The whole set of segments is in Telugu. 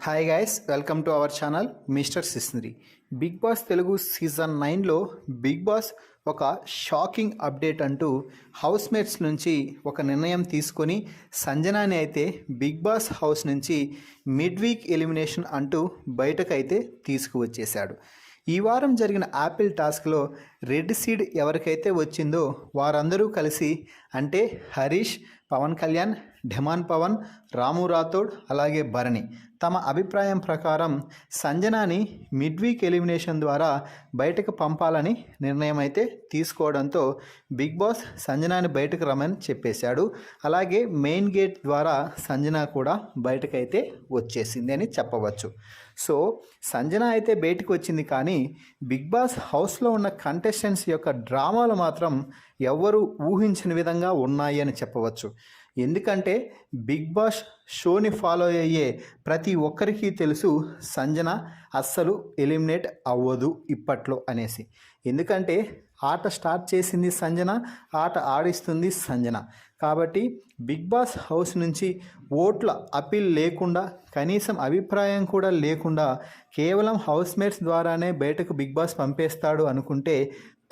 Hi guys, welcome to our channel mister సిస్నరీ. బిగ్ బాస్ తెలుగు సీజన్ 9లో బిగ్ బాస్ ఒక షాకింగ్ అప్డేట్ అంటూ హౌస్ మేట్స్ నుంచి ఒక నిర్ణయం తీసుకొని సంజనాని అయితే బిగ్ బాస్ హౌస్ నుంచి మిడ్ వీక్ ఎలిమినేషన్ అంటూ బయటకైతే తీసుకువచ్చేశాడు. ఈ వారం జరిగిన యాపిల్ టాస్క్లో రెడ్ సీడ్ ఎవరికైతే వచ్చిందో వారందరూ కలిసి, అంటే హరీష్, పవన్ కళ్యాణ్, ఢెమాన్ పవన్, రాము రాథోడ్ అలాగే భరణి తమ అభిప్రాయం ప్రకారం సంజనాని మిడ్ వీక్ ఎలిమినేషన్ ద్వారా బయటకు పంపాలని నిర్ణయం అయితే తీసుకోవడంతో బిగ్ బాస్ సంజనాని బయటకు రమ్మని చెప్పేశాడు. అలాగే మెయిన్ గేట్ ద్వారా సంజన కూడా బయటకైతే వచ్చేసింది అని చెప్పవచ్చు. సో సంజన అయితే బయటకు వచ్చింది, కానీ బిగ్ బాస్ హౌస్లో ఉన్న కంటెస్టెంట్స్ యొక్క డ్రామాలు మాత్రం ఎవ్వరూ ఊహించని విధంగా ఉన్నాయి అని చెప్పవచ్చు. ఎందుకంటే బిగ్ బాస్ షోని ఫాలో అయ్యే ప్రతి ఒక్కరికి తెలుసు సంజన అస్సలు ఎలిమినేట్ అవ్వదు ఇప్పట్లో అనేసి. ఎందుకంటే ఆట స్టార్ట్ చేసింది సంజన, ఆట ఆడిస్తుంది సంజన. కాబట్టి బిగ్ బాస్ హౌస్ నుంచి ఓట్ల అపీల్ లేకుండా, కనీసం అభిప్రాయం కూడా లేకుండా కేవలం హౌస్ మేట్స్ ద్వారానే బయటకు బిగ్ బాస్ పంపేస్తాడు అనుకుంటే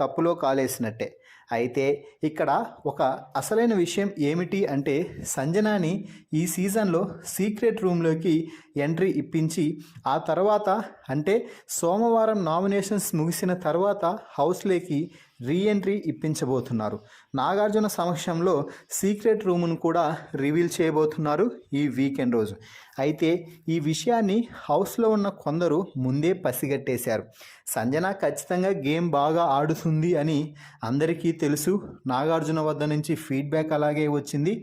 తప్పులో కాలేసినట్టే. అయితే ఇక్కడ ఒక అసలైన విషయం ఏమిటి అంటే, సంజనాని ఈ సీజన్లో సీక్రెట్ రూమ్లోకి ఎంట్రీ ఇప్పించి ఆ తర్వాత, అంటే సోమవారం నామినేషన్స్ ముగిసిన తర్వాత హౌస్లోకి రీఎంట్రీ ఇప్పించబోతున్నారు. నాగార్జున సమక్షంలో సీక్రెట్ రూమ్ను కూడా రివీల్ చేయబోతున్నారు ఈ వీకెండ్ రోజు. అయితే ఈ విషయాన్ని హౌస్లో ఉన్న కొందరు ముందే పసిగట్టేశారు. సంజన ఖచ్చితంగా గేమ్ బాగా ఆడుతుంది అని అందరికీ తెలుసు. నాగార్జున వద్ద నుంచి ఫీడ్బ్యాక్ అలాగే వచ్చింది.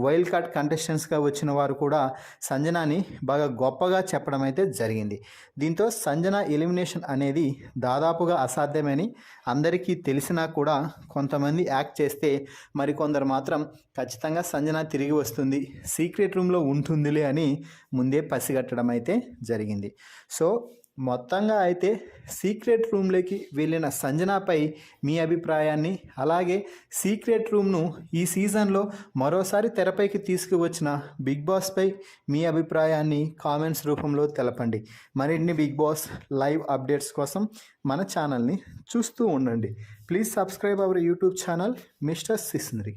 వైల్డ్ కార్డ్ కంటెస్టెంట్స్గా వచ్చిన వారు కూడా సంజనాని బాగా గొప్పగా చెప్పడం అయితే జరిగింది. దీంతో సంజన ఎలిమినేషన్ అనేది దాదాపుగా అసాధ్యమని అందరికీ తెలిసినా కూడా కొంతమంది యాక్ట్ చేస్తే మరికొందరు మాత్రం ఖచ్చితంగా సంజన తిరిగి వస్తుంది, సీక్రెట్ రూమ్లో ఉంటుందిలే అని ముందే పసిగట్టడం అయితే జరిగింది. సో మొత్తంగా అయితే సీక్రెట్ రూమ్లోకి వెళ్ళిన సంజనాపై మీ అభిప్రాయాన్ని, అలాగే సీక్రెట్ రూమ్ను ఈ సీజన్లో మరోసారి తెరపైకి తీసుకువచ్చిన బిగ్ బాస్పై మీ అభిప్రాయాన్ని కామెంట్స్ రూపంలో తెలపండి. మరిన్ని బిగ్ బాస్ లైవ్ అప్డేట్స్ కోసం మన ఛానల్ని చూస్తూ ఉండండి. Please subscribe our YouTube channel mister సిస్నరీ.